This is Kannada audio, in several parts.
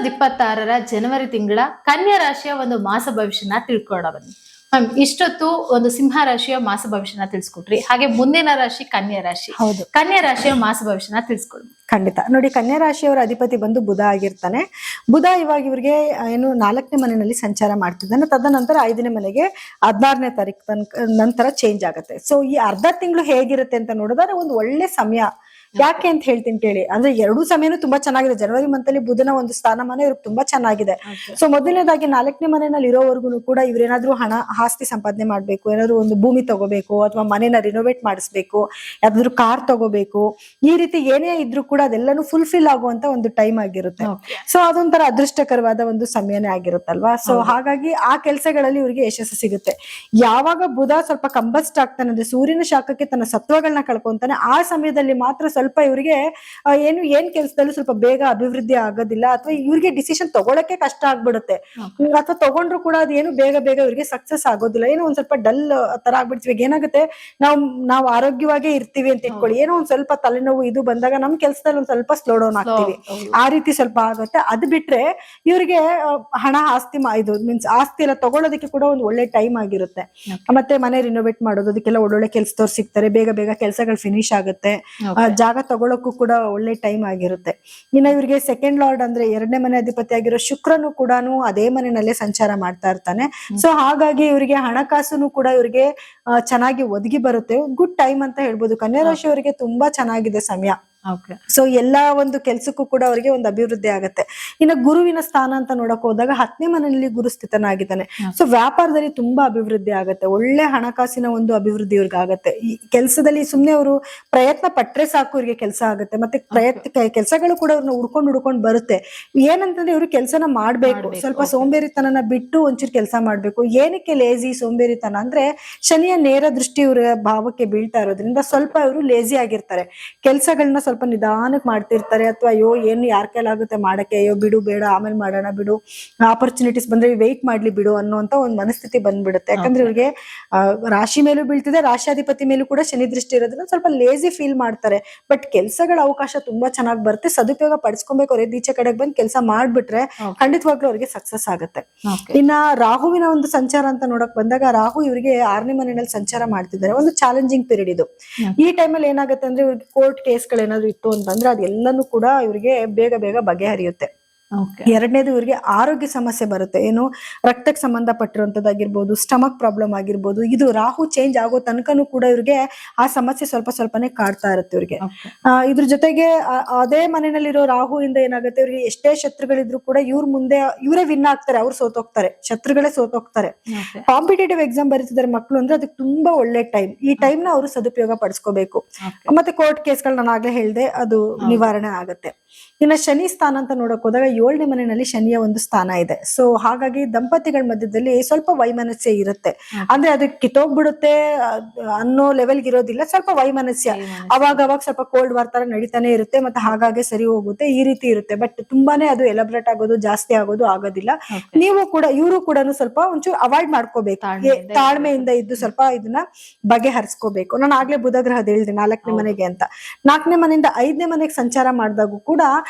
2026 ಜನವರಿ ತಿಂಗಳ ಕನ್ಯಾ ರಾಶಿಯ ಒಂದು ಮಾಸ ಭವಿಷ್ಯನ ತಿಳ್ಕೊಳ್ಳೋಣ ಬನ್ನಿ. ಮ್ಯಾಮ್, ಇಷ್ಟೊತ್ತು ಒಂದು ಸಿಂಹ ರಾಶಿಯ ಮಾಸ ಭವಿಷ್ಯನ ತಿಳಿಸ್ಕೊಟ್ರಿ. ಹಾಗೆ ಮುಂದಿನ ರಾಶಿ ಕನ್ಯಾ ರಾಶಿ. ಹೌದು, ಕನ್ಯಾ ರಾಶಿಯ ಮಾಸ ಭವಿಷ್ಯನ ತಿಳಿಸ್ಕೊಡಿ. ಖಂಡಿತ. ನೋಡಿ, ಕನ್ಯಾ ರಾಶಿಯವರ ಅಧಿಪತಿ ಬಂದು ಬುಧ ಆಗಿರ್ತಾನೆ. ಬುಧ ಇವಾಗ ಇವ್ರಿಗೆ ಏನು 4ನೇ ಮನೆಯಲ್ಲಿ ಸಂಚಾರ ಮಾಡ್ತಿದ್ದಾನೆ. ತದನಂತರ 5ನೇ ಮನೆಗೆ 16ನೇ ತಾರೀಕು ನಂತರ ಚೇಂಜ್ ಆಗುತ್ತೆ. ಸೊ ಈ ಅರ್ಧ ತಿಂಗಳು ಹೇಗಿರುತ್ತೆ ಅಂತ ನೋಡಿದ್ರೆ ಒಂದು ಒಳ್ಳೆ ಸಮಯ. ಯಾಕೆ ಅಂತ ಹೇಳ್ತೀನಿ ಕೇಳಿ. ಅಂದ್ರೆ ಎರಡೂ ಸಮಯನೂ ತುಂಬಾ ಚೆನ್ನಾಗಿದೆ. ಜನವರಿ ಮಂತ್ ಅಲ್ಲಿ ಬುಧನ ಒಂದು ಸ್ಥಾನಮಾನ ಇವ್ರಿಗೆ ತುಂಬಾ ಚೆನ್ನಾಗಿದೆ. ಸೊ ಮೊದಲನೇದಾಗಿ 4ನೇ ಮನೆಯಲ್ಲಿ ಇರೋವರೆಗೂ ಕೂಡ ಇವ್ರೇನಾದ್ರೂ ಹಣ ಆಸ್ತಿ ಸಂಪಾದನೆ ಮಾಡ್ಬೇಕು, ಏನಾದ್ರು ಒಂದು ಭೂಮಿ ತಗೋಬೇಕು, ಅಥವಾ ಮನೆನ ರಿನೋವೇಟ್ ಮಾಡಿಸ್ಬೇಕು, ಯಾವ್ದಾದ್ರು ಕಾರ್ ತಗೋಬೇಕು, ಈ ರೀತಿ ಏನೇ ಇದ್ರೂ ಕೂಡ ಅದೆಲ್ಲಾನು ಫುಲ್ಫಿಲ್ ಆಗುವಂತ ಒಂದು ಟೈಮ್ ಆಗಿರುತ್ತೆ. ಸೊ ಅದೊಂಥರ ಅದೃಷ್ಟಕರವಾದ ಒಂದು ಸಮಯನೇ ಆಗಿರುತ್ತಲ್ವಾ. ಸೊ ಹಾಗಾಗಿ ಆ ಕೆಲಸಗಳಲ್ಲಿ ಇವ್ರಿಗೆ ಯಶಸ್ಸು ಸಿಗುತ್ತೆ. ಯಾವಾಗ ಬುಧ ಸ್ವಲ್ಪ ಕಂಬಸ್ಟ್ ಆಗ್ತಾನೆ, ಅಂದ್ರೆ ಸೂರ್ಯನ ಶಾಖಕ್ಕೆ ತನ್ನ ಸತ್ವಗಳನ್ನ ಕಳ್ಕೊಂತಾನೆ, ಆ ಸಮಯದಲ್ಲಿ ಮಾತ್ರ ಸ್ವಲ್ಪ ಇವ್ರಿಗೆ ಏನ್ ಕೆಲಸದಲ್ಲೂ ಸ್ವಲ್ಪ ಬೇಗ ಅಭಿವೃದ್ಧಿ ಆಗೋದಿಲ್ಲ, ಅಥವಾ ಇವ್ರಿಗೆ ಡಿಸಿಷನ್ ತಗೊಳಕ್ಕೆ ಕಷ್ಟ ಆಗ್ಬಿಡುತ್ತೆ. ಅಥವಾ ತಗೊಂಡ್ರು ಕೂಡ ಅದೇನು ಬೇಗ ಬೇಗ ಇವ್ರಿಗೆ ಸಕ್ಸಸ್ ಆಗೋದಿಲ್ಲ. ಏನೋ ಒಂದ್ ಸ್ವಲ್ಪ ಡಲ್ ತರ ಆಗ್ಬಿಡ್ತೀವಿ. ಏನಾಗುತ್ತೆ, ನಾವು ಆರೋಗ್ಯವಾಗೇ ಇರ್ತೀವಿ ಅಂತ ಇಟ್ಕೊಳ್ಳಿ, ಏನೋ ಒಂದ್ ಸ್ವಲ್ಪ ತಲೆನೋವು ಇದು ಬಂದಾಗ ನಮ್ ಕೆಲ್ಸದಲ್ಲಿ ಒಂದ್ ಸ್ವಲ್ಪ ಸ್ಲೋ ಡೌನ್ ಆಗ್ತೀವಿ. ಆ ರೀತಿ ಸ್ವಲ್ಪ ಆಗುತ್ತೆ. ಅದು ಬಿಟ್ರೆ ಇವ್ರಿಗೆ ಹಣ ಆಸ್ತಿ ಇದು ಮೀನ್ಸ್ ಆಸ್ತಿ ಎಲ್ಲ ತಗೊಳ್ಳೋದಕ್ಕೆ ಕೂಡ ಒಂದು ಒಳ್ಳೆ ಟೈಮ್ ಆಗಿರುತ್ತೆ. ಮತ್ತೆ ಮನೆ ರಿನೋವೇಟ್ ಮಾಡೋದು, ಅದಕ್ಕೆಲ್ಲ ಒಳ್ಳೊಳ್ಳೆ ಕೆಲ್ಸದವ್ರು ಸಿಗ್ತಾರೆ, ಬೇಗ ಬೇಗ ಕೆಲಸಗಳು ಫಿನಿಶ್ ಆಗುತ್ತೆ. ಜಾಗ ತಗೊಳಕ್ಕೂ ಕೂಡ ಒಳ್ಳೆ ಟೈಮ್ ಆಗಿರುತ್ತೆ. ಇನ್ನ ಇವ್ರಿಗೆ ಸೆಕೆಂಡ್ ಲಾರ್ಡ್ ಅಂದ್ರೆ 2ನೇ ಮನೆ ಅಧಿಪತಿ ಆಗಿರೋ ಶುಕ್ರನು ಕೂಡ ಅದೇ ಮನೆಯಲ್ಲೇ ಸಂಚಾರ ಮಾಡ್ತಾ ಇರ್ತಾನೆ. ಸೊ ಹಾಗಾಗಿ ಇವರಿಗೆ ಹಣಕಾಸು ಕೂಡ ಇವ್ರಿಗೆ ಚೆನ್ನಾಗಿ ಒದಗಿ ಬರುತ್ತೆ. ಗುಡ್ ಟೈಮ್ ಅಂತ ಹೇಳ್ಬೋದು. ಕನ್ಯಾ ರಾಶಿಯವರಿಗೆ ತುಂಬಾ ಚೆನ್ನಾಗಿದೆ ಸಮಯ. ಸೊ ಎಲ್ಲಾ ಒಂದು ಕೆಲ್ಸಕ್ಕೂ ಕೂಡ ಅವರಿಗೆ ಒಂದು ಅಭಿವೃದ್ಧಿ ಆಗುತ್ತೆ. ಇನ್ನು ಗುರುವಿನ ಸ್ಥಾನ ಅಂತ ನೋಡಕ್ ಹೋದಾಗ 10ನೇ ಮನೆಯಲ್ಲಿ ಗುರು ಸ್ಥಿತನಾಗಿದ್ದಾನೆ. ಸೊ ವ್ಯಾಪಾರದಲ್ಲಿ ತುಂಬಾ ಅಭಿವೃದ್ಧಿ ಆಗುತ್ತೆ. ಒಳ್ಳೆ ಹಣಕಾಸಿನ ಒಂದು ಅಭಿವೃದ್ಧಿ ಇವ್ರಿಗೆ ಆಗುತ್ತೆ. ಈ ಕೆಲಸದಲ್ಲಿ ಸುಮ್ನೆ ಅವರು ಪ್ರಯತ್ನ ಪಟ್ರೆ ಸಾಕು, ಇವ್ರಿಗೆ ಕೆಲಸ ಆಗುತ್ತೆ. ಮತ್ತೆ ಕೆಲಸಗಳು ಕೂಡ ಅವ್ರನ್ನ ಹುಡ್ಕೊಂಡು ಬರುತ್ತೆ. ಏನಂತಂದ್ರೆ ಇವ್ರು ಕೆಲಸನ ಮಾಡ್ಬೇಕು. ಸ್ವಲ್ಪ ಸೋಂಬೇರಿತನನ ಬಿಟ್ಟು ಒಂಚೂರು ಕೆಲಸ ಮಾಡ್ಬೇಕು. ಏನಕ್ಕೆ ಲೇಜಿ ಸೋಂಬೇರಿತನ ಅಂದ್ರೆ ಶನಿಯ ನೇರ ದೃಷ್ಟಿ ಇವ್ರ ಭಾವಕ್ಕೆ ಬೀಳ್ತಾ ಇರೋದ್ರಿಂದ ಸ್ವಲ್ಪ ಇವರು ಲೇಜಿ ಆಗಿರ್ತಾರೆ. ಕೆಲಸಗಳನ್ನ ಸ್ವಲ್ಪ ನಿಧಾನಕ್ಕೆ ಮಾಡ್ತಿರ್ತಾರೆ. ಅಥವಾ ಅಯ್ಯೋ ಏನು ಯಾರ ಕೈಲಾಗುತ್ತೆ ಮಾಡಕ್ಕೆ, ಅಯ್ಯೋ ಬಿಡು ಬೇಡ ಆಮೇಲೆ ಮಾಡೋಣ ಬಿಡು, ಆಪರ್ಚುನಿಟೀಸ್ ಬಂದ್ರೆ ವೆಯ್ಟ್ ಮಾಡ್ಲಿ ಬಿಡು ಅನ್ನುವಂತ ಒಂದು ಮನಸ್ಥಿತಿ ಬಂದ್ಬಿಡುತ್ತೆ. ಯಾಕಂದ್ರೆ ಇವ್ರಿಗೆ ರಾಶಿ ಮೇಲೂ ಬೀಳ್ತಿದೆ, ರಾಶಿಯಾಧಿಪತಿ ಮೇಲೂ ಕೂಡ ಶನಿ ದೃಷ್ಟಿ ಇರೋದ್ರಿಂದ ಸ್ವಲ್ಪ ಲೇಜಿ ಫೀಲ್ ಮಾಡ್ತಾರೆ. ಬಟ್ ಕೆಲ್ಸಗಳ ಅವಕಾಶ ತುಂಬಾ ಚೆನ್ನಾಗಿ ಬರುತ್ತೆ. ಸದುಪಯೋಗ ಪಡಿಸ್ಕೊಬೇಕು. ಅವ್ರಿಗೆ ಈಚೆ ಕಡೆಗೆ ಬಂದು ಕೆಲಸ ಮಾಡ್ಬಿಟ್ರೆ ಖಂಡಿತವಾಗ್ಲೂ ಅವ್ರಿಗೆ ಸಕ್ಸಸ್ ಆಗುತ್ತೆ. ಇನ್ನ ರಾಹುವಿನ ಒಂದು ಸಂಚಾರ ಅಂತ ನೋಡಕ್ ಬಂದಾಗ, ರಾಹು ಇವರಿಗೆ 6ನೇ ಮನೆಯಲ್ಲಿ ಸಂಚಾರ ಮಾಡ್ತಿದ್ದಾರೆ. ಒಂದು ಚಾಲೆಂಜಿಂಗ್ ಪೀರಿಯಡ್ ಇದು. ಈ ಟೈಮಲ್ಲಿ ಏನಾಗುತ್ತೆ ಅಂದ್ರೆ ಇವ್ರಿಗೆ ಕೋರ್ಟ್ ಕೇಸ್ಗಳೇನಾದ್ರು ಇತ್ತು ಅಂತಂದ್ರೆ ಅದೆಲ್ಲನೂ ಕೂಡ ಇವ್ರಿಗೆ ಬೇಗ ಬೇಗ ಬಗೆಹರಿಯುತ್ತೆ. ಎರಡನೇದು ಇವ್ರಿಗೆ ಆರೋಗ್ಯ ಸಮಸ್ಯೆ ಬರುತ್ತೆ. ಏನು ರಕ್ತಕ್ಕೆ ಸಂಬಂಧಪಟ್ಟಿರುವಂತದ್ದಾಗಿರ್ಬೋದು, ಸ್ಟಮಕ್ ಪ್ರಾಬ್ಲಮ್ ಆಗಿರ್ಬೋದು. ಇದು ರಾಹು ಚೇಂಜ್ ಆಗೋ ತನಕನೂ ಕೂಡ ಇವ್ರಿಗೆ ಆ ಸಮಸ್ಯೆ ಸ್ವಲ್ಪನೇ ಕಾಡ್ತಾ ಇರುತ್ತೆ ಇವ್ರಿಗೆ. ಇದ್ರ ಜೊತೆಗೆ ಅದೇ ಮನೆಯಲ್ಲಿರೋ ರಾಹು ಇಂದ ಏನಾಗುತ್ತೆ, ಇವ್ರಿಗೆ ಎಷ್ಟೇ ಶತ್ರುಗಳಿದ್ರು ಕೂಡ ಇವ್ರ ಮುಂದೆ ಇವರೇ ವಿನ್ ಆಗ್ತಾರೆ, ಅವ್ರು ಸೋತೋಗ್ತಾರೆ, ಶತ್ರುಗಳೇ ಸೋತೋಗ್ತಾರೆ. ಕಾಂಪಿಟೇಟಿವ್ ಎಕ್ಸಾಮ್ ಬರೀತಿದ್ದಾರೆ ಮಕ್ಕಳು ಅಂದ್ರೆ ಅದಕ್ಕೆ ತುಂಬಾ ಒಳ್ಳೆ ಟೈಮ್. ಈ ಟೈಮ್ ನ ಅವರು ಸದುಪಯೋಗ ಪಡಿಸ್ಕೋಬೇಕು. ಮತ್ತೆ ಕೋರ್ಟ್ ಕೇಸ್ಗಳು ನಾನು ಆಗ್ಲೇ ಹೇಳ್ದೆ, ಅದು ನಿವಾರಣೆ ಆಗುತ್ತೆ. ಇನ್ನ ಶನಿ ಸ್ಥಾನ ಅಂತ ನೋಡಕ್ ಹೋದಾಗ 7ನೇ ಮನೆಯಲ್ಲಿ ಶನಿಯ ಒಂದು ಸ್ಥಾನ ಇದೆ. ಸೊ ಹಾಗಾಗಿ ದಂಪತಿಗಳ ಮಧ್ಯದಲ್ಲಿ ಸ್ವಲ್ಪ ವೈಮನಸ್ಯ ಇರುತ್ತೆ. ಅಂದ್ರೆ ಅದಕ್ಕೆ ಕಿತ್ತೋಗ್ಬಿಡುತ್ತೆ ಅನ್ನೋ ಲೆವೆಲ್ಗೆ ಇರೋದಿಲ್ಲ, ಸ್ವಲ್ಪ ವೈಮನಸ್ಯ ಅವಾಗ ಸ್ವಲ್ಪ ಕೋಲ್ಡ್ ವಾರ್ ತರ ನಡೀತಾನೆ ಇರುತ್ತೆ. ಮತ್ತೆ ಹಾಗಾಗಿ ಸರಿ ಹೋಗುತ್ತೆ, ಈ ರೀತಿ ಇರುತ್ತೆ. ಬಟ್ ತುಂಬಾನೇ ಅದು ಎಲಬ್ರೇಟ್ ಆಗೋದು, ಜಾಸ್ತಿ ಆಗೋದು ಆಗೋದಿಲ್ಲ. ನೀವು ಕೂಡ ಇವರು ಕೂಡ ಸ್ವಲ್ಪ ಒಂಚೂರು ಅವಾಯ್ಡ್ ಮಾಡ್ಕೋಬೇಕು. ತಾಳ್ಮೆಯಿಂದ ಇದ್ದು ಸ್ವಲ್ಪ ಇದನ್ನ ಬಗೆಹರಿಸ್ಕೋಬೇಕು. ನಾನು ಆಗ್ಲೇ ಬುಧ ಗ್ರಹದ ಹೇಳಿದೆ 4ನೇ ಮನೆಗೆ ಅಂತ. 4ನೇ ಮನೆಯಿಂದ 5ನೇ ಮನೆಗೆ ಸಂಚಾರ ಮಾಡಿದಾಗೂ ಕೂಡ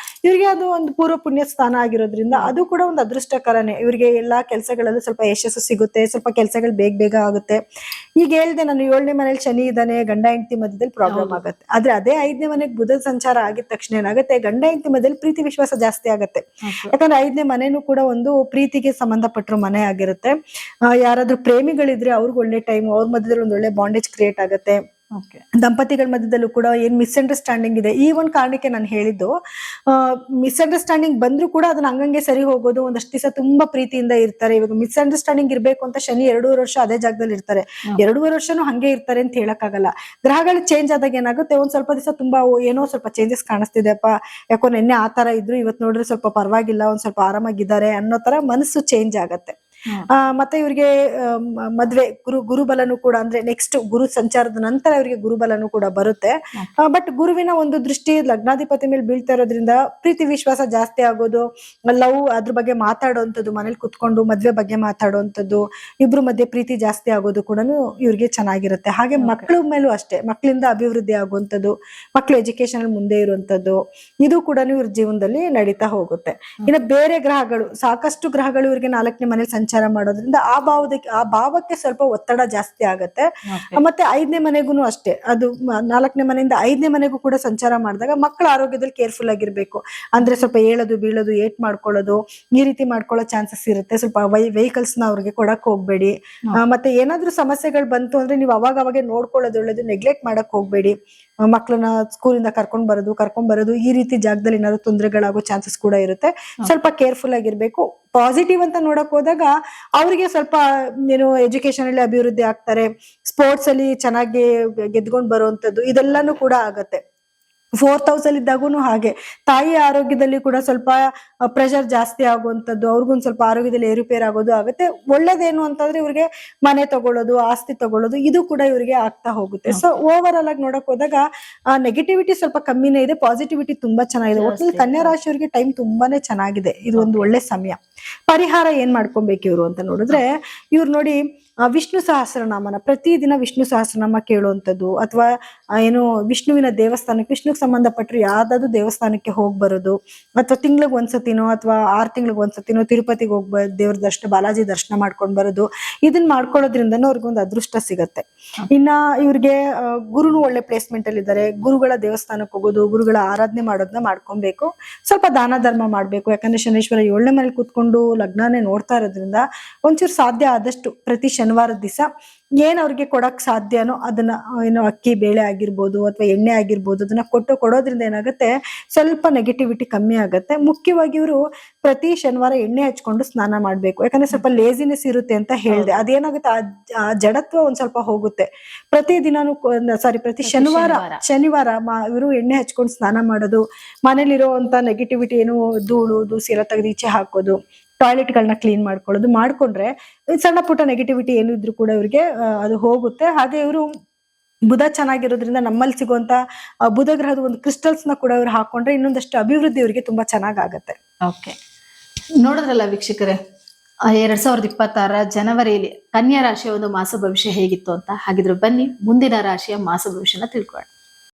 ಇವ್ರಿಗೆ ಅದು ಒಂದು ಪೂರ್ವ ಪುಣ್ಯ ಸ್ಥಾನ ಆಗಿರೋದ್ರಿಂದ ಅದು ಕೂಡ ಒಂದು ಅದೃಷ್ಟಕರನೇ. ಇವ್ರಿಗೆ ಎಲ್ಲಾ ಕೆಲಸಗಳಲ್ಲೂ ಸ್ವಲ್ಪ ಯಶಸ್ಸು ಸಿಗುತ್ತೆ, ಸ್ವಲ್ಪ ಕೆಲಸಗಳು ಬೇಗ ಆಗುತ್ತೆ. ಈಗ ಹೇಳ್ದೆ ನಾನು 7ನೇ ಮನೇಲಿ ಶನಿ ಇದ್ದಾನೆ, ಗಂಡ ಹೆಂಡತಿ ಮಧ್ಯದಲ್ಲಿ ಪ್ರಾಬ್ಲಮ್ ಆಗುತ್ತೆ. ಆದ್ರೆ ಅದೇ 5ನೇ ಮನೆಗೆ ಬುಧ ಸಂಚಾರ ಆಗಿದ ತಕ್ಷಣ ಏನಾಗುತ್ತೆ, ಗಂಡ ಹೆಂಡತಿ ಮಧ್ಯದಲ್ಲಿ ಪ್ರೀತಿ ವಿಶ್ವಾಸ ಜಾಸ್ತಿ ಆಗುತ್ತೆ. ಯಾಕಂದ್ರೆ 5ನೇ ಮನೆನೂ ಕೂಡ ಒಂದು ಪ್ರೀತಿಗೆ ಸಂಬಂಧಪಟ್ಟಿರೋ ಮನೆ ಆಗಿರುತ್ತೆ. ಯಾರಾದ್ರೂ ಪ್ರೇಮಿಗಳಿದ್ರೆ ಅವ್ರಿಗೆ ಒಳ್ಳೆ ಟೈಮ್, ಅವ್ರ ಮಧ್ಯದಲ್ಲಿ ಒಂದು ಒಳ್ಳೆ ಬಾಂಡೇಜ್ ಕ್ರಿಯೇಟ್ ಆಗುತ್ತೆ. ದಂಪತಿಗಳ ಮಧ್ಯದಲ್ಲೂ ಕೂಡ ಏನ್ ಮಿಸ್ಅಂಡರ್ಸ್ಟ್ಯಾಂಡಿಂಗ್ ಇದೆ, ಈ ಒಂದು ಕಾರಣಕ್ಕೆ ನಾನು ಹೇಳಿದ್ದು, ಮಿಸ್ಅಂಡರ್ಸ್ಟ್ಯಾಂಡಿಂಗ್ ಬಂದ್ರು ಕೂಡ ಅದನ್ನ ಹಂಗಂಗೆ ಸರಿ ಹೋಗೋದು. ಒಂದಷ್ಟು ದಿವಸ ತುಂಬಾ ಪ್ರೀತಿಯಿಂದ ಇರ್ತಾರೆ. ಇವಾಗ ಮಿಸ್ಅಂಡರ್ಸ್ಟ್ಯಾಂಡಿಂಗ್ ಇರ್ಬೇಕು ಅಂತ ಶನಿ 2.5 ವರ್ಷ ಅದೇ ಜಾಗದಲ್ಲಿ ಇರ್ತಾರೆ, 2.5 ವರ್ಷನೂ ಹಂಗೆ ಇರ್ತಾರೆ ಅಂತ ಹೇಳಕ್ಕಾಗಲ್ಲ. ಗ್ರಹಗಳು ಚೇಂಜ್ ಆದಾಗ ಏನಾಗುತ್ತೆ, ಒಂದ್ ಸ್ವಲ್ಪ ದಿವಸ ತುಂಬಾ ಏನೋ ಸ್ವಲ್ಪ ಚೇಂಜಸ್ ಕಾಣಿಸ್ತಿದೆಪ್ಪ, ಯಾಕೋ ನಿನ್ನೆ ಆ ತರ ಇದ್ರು ಇವತ್ತು ನೋಡ್ರೆ ಸ್ವಲ್ಪ ಪರವಾಗಿಲ್ಲ, ಒಂದ್ ಸ್ವಲ್ಪ ಆರಾಮಾಗಿದ್ದಾರೆ ಅನ್ನೋ ತರ ಮನಸ್ಸು ಚೇಂಜ್ ಆಗತ್ತೆ. ಮತ್ತೆ ಇವ್ರಿಗೆ ಮದ್ವೆ ಗುರುಬಲನು ಕೂಡ ಅಂದ್ರೆ ನೆಕ್ಸ್ಟ್ ಗುರು ಸಂಚಾರದ ನಂತರ ಇವರಿಗೆ ಗುರುಬಲನು ಕೂಡ ಬರುತ್ತೆ. ಬಟ್ ಗುರುವಿನ ಒಂದು ದೃಷ್ಟಿ ಲಗ್ನಾಧಿಪತಿ ಮೇಲೆ ಬೀಳ್ತಾ ಇರೋದ್ರಿಂದ ಪ್ರೀತಿ ವಿಶ್ವಾಸ ಜಾಸ್ತಿ ಆಗೋದು, ಲವ್ ಅದ್ರ ಬಗ್ಗೆ ಮಾತಾಡುವಂಥದ್ದು, ಮನೇಲಿ ಕುತ್ಕೊಂಡು ಮದ್ವೆ ಬಗ್ಗೆ ಮಾತಾಡುವಂಥದ್ದು, ಇಬ್ರು ಮಧ್ಯೆ ಪ್ರೀತಿ ಜಾಸ್ತಿ ಆಗೋದು ಕೂಡ ಇವ್ರಿಗೆ ಚೆನ್ನಾಗಿರುತ್ತೆ. ಹಾಗೆ ಮಕ್ಕಳ ಮೇಲೂ ಅಷ್ಟೇ, ಮಕ್ಕಳಿಂದ ಅಭಿವೃದ್ಧಿ ಆಗುವಂಥದ್ದು, ಮಕ್ಕಳು ಎಜುಕೇಶನ್ ಮುಂದೆ ಇರುವಂತದ್ದು, ಇದು ಕೂಡ ಇವ್ರ ಜೀವನದಲ್ಲಿ ನಡೀತಾ ಹೋಗುತ್ತೆ. ಇನ್ನು ಬೇರೆ ಗ್ರಹಗಳು, ಸಾಕಷ್ಟು ಗ್ರಹಗಳು ಇವ್ರಿಗೆ 4ನೇ ಮನೇಲಿ ಸಂಚಾರ ಮಾಡೋದ್ರಿಂದ ಆ ಭಾವಕ್ಕೆ ಸ್ವಲ್ಪ ಒತ್ತಡ ಜಾಸ್ತಿ ಆಗತ್ತೆ. ಮತ್ತೆ 5ನೇ ಮನೆಗೂ ಅಷ್ಟೇ, ಅದು 4ನೇ ಮನೆಯಿಂದ 5ನೇ ಮನೆಗೂ ಕೂಡ ಸಂಚಾರ ಮಾಡಿದಾಗ ಮಕ್ಕಳ ಆರೋಗ್ಯದಲ್ಲಿ ಕೇರ್ಫುಲ್ ಆಗಿರ್ಬೇಕು. ಅಂದ್ರೆ ಸ್ವಲ್ಪ ಏಳೋದು ಬೀಳೋದು, ಏಟ್ ಮಾಡ್ಕೊಳ್ಳೋದು, ಈ ರೀತಿ ಮಾಡ್ಕೊಳ್ಳೋ ಚಾನ್ಸಸ್ ಇರುತ್ತೆ. ಸ್ವಲ್ಪ ವೆಹಿಕಲ್ಸ್ ನ ಅವ್ರಿಗೆ ಕೊಡಕ್ ಹೋಗ್ಬೇಡಿ. ಮತ್ತೆ ಏನಾದ್ರೂ ಸಮಸ್ಯೆಗಳು ಬಂತು ಅಂದ್ರೆ ನೀವು ಅವಾಗೆ ನೋಡ್ಕೊಳ್ಳೋದು ಒಳ್ಳೇದು, ನೆಗ್ಲೆಕ್ಟ್ ಮಾಡಕ್ ಹೋಗ್ಬೇಡಿ. ಮಕ್ಕಳನ್ನ ಸ್ಕೂಲಿಂದ ಕರ್ಕೊಂಡ್ ಬರೋದು ಈ ರೀತಿ ಜಾಗದಲ್ಲಿ ಏನಾದ್ರು ತೊಂದರೆಗಳಾಗೋ ಚಾನ್ಸಸ್ ಕೂಡ ಇರುತ್ತೆ. ಸ್ವಲ್ಪ ಕೇರ್ಫುಲ್ ಆಗಿರ್ಬೇಕು. ಪಾಸಿಟಿವ್ ಅಂತ ನೋಡಕ್ ಹೋದಾಗ ಅವ್ರಿಗೆ ಸ್ವಲ್ಪ ಎಜುಕೇಶನ್ ಅಲ್ಲಿ ಅಭಿವೃದ್ಧಿ ಆಗ್ತಾರೆ, ಸ್ಪೋರ್ಟ್ಸ್ ಅಲ್ಲಿ ಚೆನ್ನಾಗಿ ಗೆದ್ಕೊಂಡ್ ಬರುವಂತದ್ದು ಇದೆಲ್ಲಾನು ಕೂಡ ಆಗತ್ತೆ. 4th house ಅಲ್ಲಿ ಇದ್ದಾಗೂ ಹಾಗೆ ತಾಯಿ ಆರೋಗ್ಯದಲ್ಲಿ ಕೂಡ ಸ್ವಲ್ಪ ಪ್ರೆಷರ್ ಜಾಸ್ತಿ ಆಗುವಂತದ್ದು, ಅವ್ರಿಗೊಂದ್ ಸ್ವಲ್ಪ ಆರೋಗ್ಯದಲ್ಲಿ ಏರುಪೇರು ಆಗೋದು ಆಗುತ್ತೆ. ಒಳ್ಳೇದೇನು ಅಂತಂದ್ರೆ ಇವ್ರಿಗೆ ಮನೆ ತಗೊಳ್ಳೋದು, ಆಸ್ತಿ ತಗೊಳ್ಳೋದು, ಇದು ಕೂಡ ಇವರಿಗೆ ಆಗ್ತಾ ಹೋಗುತ್ತೆ. ಸೊ ಓವರ್ ಆಲ್ ಆಗಿ ನೋಡಕ್ ಹೋದಾಗ ನೆಗೆಟಿವಿಟಿ ಸ್ವಲ್ಪ ಕಮ್ಮಿನೇ ಇದೆ, ಪಾಸಿಟಿವಿಟಿ ತುಂಬಾ ಚೆನ್ನಾಗಿದೆ. ಒಟ್ಟಿನಲ್ಲಿ ಕನ್ಯಾ ರಾಶಿಯವರಿಗೆ ಟೈಮ್ ತುಂಬಾನೇ ಚೆನ್ನಾಗಿದೆ, ಇದು ಒಂದು ಒಳ್ಳೆ ಸಮಯ. ಪರಿಹಾರ ಏನ್ ಮಾಡ್ಕೊಬೇಕು ಇವ್ರು ಅಂತ ನೋಡಿದ್ರೆ, ಇವ್ರು ನೋಡಿ ವಿಷ್ಣು ಸಹಸ್ರನಾಮನ ಪ್ರತಿದಿನ ವಿಷ್ಣು ಸಹಸ್ರನಾಮ ಕೇಳುವಂಥದ್ದು, ಅಥವಾ ವಿಷ್ಣುವಿನ ದೇವಸ್ಥಾನಕ್ಕೆ, ವಿಷ್ಣುಗೆ ಸಂಬಂಧಪಟ್ಟರು ಯಾವ್ದಾದ್ರು ದೇವಸ್ಥಾನಕ್ಕೆ ಹೋಗಿ ಬರೋದು, ಅಥವಾ ತಿಂಗ್ಳಿಗೆ ಒಂದ್ಸತಿನೋ ಅಥವಾ 6 ತಿಂಗಳಿಗೆ ಒಂದ್ಸತಿನೋ ತಿರುಪತಿಗೆ ಹೋಗಿ ದೇವ್ರ ದರ್ಶನ, ಬಾಲಾಜಿ ದರ್ಶನ ಮಾಡ್ಕೊಂಡ್ ಬರೋದು, ಇದನ್ನ ಮಾಡ್ಕೊಳ್ಳೋದ್ರಿಂದನೂ ಅವ್ರಿಗೊಂದು ಅದೃಷ್ಟ ಸಿಗತ್ತೆ. ಇನ್ನ ಇವ್ರಿಗೆ ಗುರುನು ಒಳ್ಳೆ ಪ್ಲೇಸ್ಮೆಂಟ್ ಅಲ್ಲಿ ಇದ್ದಾರೆ, ಗುರುಗಳ ದೇವಸ್ಥಾನಕ್ಕೆ ಹೋಗೋದು, ಗುರುಗಳ ಆರಾಧನೆ ಮಾಡೋದನ್ನ ಮಾಡ್ಕೊಬೇಕು. ಸ್ವಲ್ಪ ದಾನ ಧರ್ಮ ಮಾಡ್ಬೇಕು, ಯಾಕಂದ್ರೆ ಶನೇಶ್ವರ 7ನೇ ಮನೇಲಿ ಕೂತ್ಕೊಂಡು ಲಗ್ನಾನೇ ನೋಡ್ತಾ ಇರೋದ್ರಿಂದ ಒಂಚೂರು ಸಾಧ್ಯ ಆದಷ್ಟು ಪ್ರತಿ ಶನಿವಾರದ ದಿವಸ ಏನ್ ಅವ್ರಿಗೆ ಕೊಡಕ್ ಸಾಧ್ಯನೋ ಅದನ್ನ ಅಕ್ಕಿ ಬೇಳೆ ಆಗಿರ್ಬೋದು ಅಥವಾ ಎಣ್ಣೆ ಆಗಿರ್ಬೋದು, ಅದನ್ನ ಕೊಡೋದ್ರಿಂದ ಏನಾಗುತ್ತೆ, ಸ್ವಲ್ಪ ನೆಗೆಟಿವಿಟಿ ಕಮ್ಮಿ ಆಗತ್ತೆ. ಮುಖ್ಯವಾಗಿ ಇವರು ಪ್ರತಿ ಶನಿವಾರ ಎಣ್ಣೆ ಹಚ್ಕೊಂಡು ಸ್ನಾನ ಮಾಡ್ಬೇಕು, ಯಾಕಂದ್ರೆ ಸ್ವಲ್ಪ ಲೇಸಿನೆಸ್ ಇರುತ್ತೆ ಅಂತ ಹೇಳಿದೆ. ಅದೇನಾಗುತ್ತೆ, ಆ ಜಡತ್ವ ಒಂದ್ ಸ್ವಲ್ಪ ಹೋಗುತ್ತೆ. ಪ್ರತಿ ಶನಿವಾರ ಇವರು ಎಣ್ಣೆ ಹಚ್ಕೊಂಡು ಸ್ನಾನ ಮಾಡೋದು, ಮನೇಲಿರೋ ಅಂತ ನೆಗೆಟಿವಿಟಿ ಧೂಳು ದೂಸಿ ಎಲ್ಲ ತೆಗೆದು ಈಚೆ ಹಾಕೋದು, ಟಾಯ್ಲೆಟ್ಗಳನ್ನ ಕ್ಲೀನ್ ಮಾಡ್ಕೊಳ್ಳೋದು ಮಾಡ್ಕೊಂಡ್ರೆ ಸಣ್ಣ ಪುಟ್ಟ ನೆಗೆಟಿವಿಟಿ ಏನು ಇದ್ರು ಕೂಡ ಇವ್ರಿಗೆ ಅದು ಹೋಗುತ್ತೆ. ಹಾಗೆ ಇವರು ಬುಧ ಚೆನ್ನಾಗಿರೋದ್ರಿಂದ ನಮ್ಮಲ್ಲಿ ಸಿಗುವಂತ ಬುಧ ಗ್ರಹದ ಒಂದು ಕ್ರಿಸ್ಟಲ್ಸ್ ನ ಕೂಡ ಇವ್ರು ಹಾಕೊಂಡ್ರೆ ಇನ್ನೊಂದಷ್ಟು ಅಭಿವೃದ್ಧಿ ಇವರಿಗೆ ತುಂಬಾ ಚೆನ್ನಾಗಾಗತ್ತೆ. ಓಕೆ, ನೋಡಿದ್ರಲ್ಲ ವೀಕ್ಷಕರೇ, 2026 ಜನವರಿಯಲ್ಲಿ ಕನ್ಯಾ ರಾಶಿಯ ಒಂದು ಮಾಸ ಭವಿಷ್ಯ ಹೇಗಿತ್ತು ಅಂತ. ಹಾಗಿದ್ರೆ ಬನ್ನಿ ಮುಂದಿನ ರಾಶಿಯ ಮಾಸ ಭವಿಷ್ಯನ ತಿಳ್ಕೊಳ್ಳೋಣ.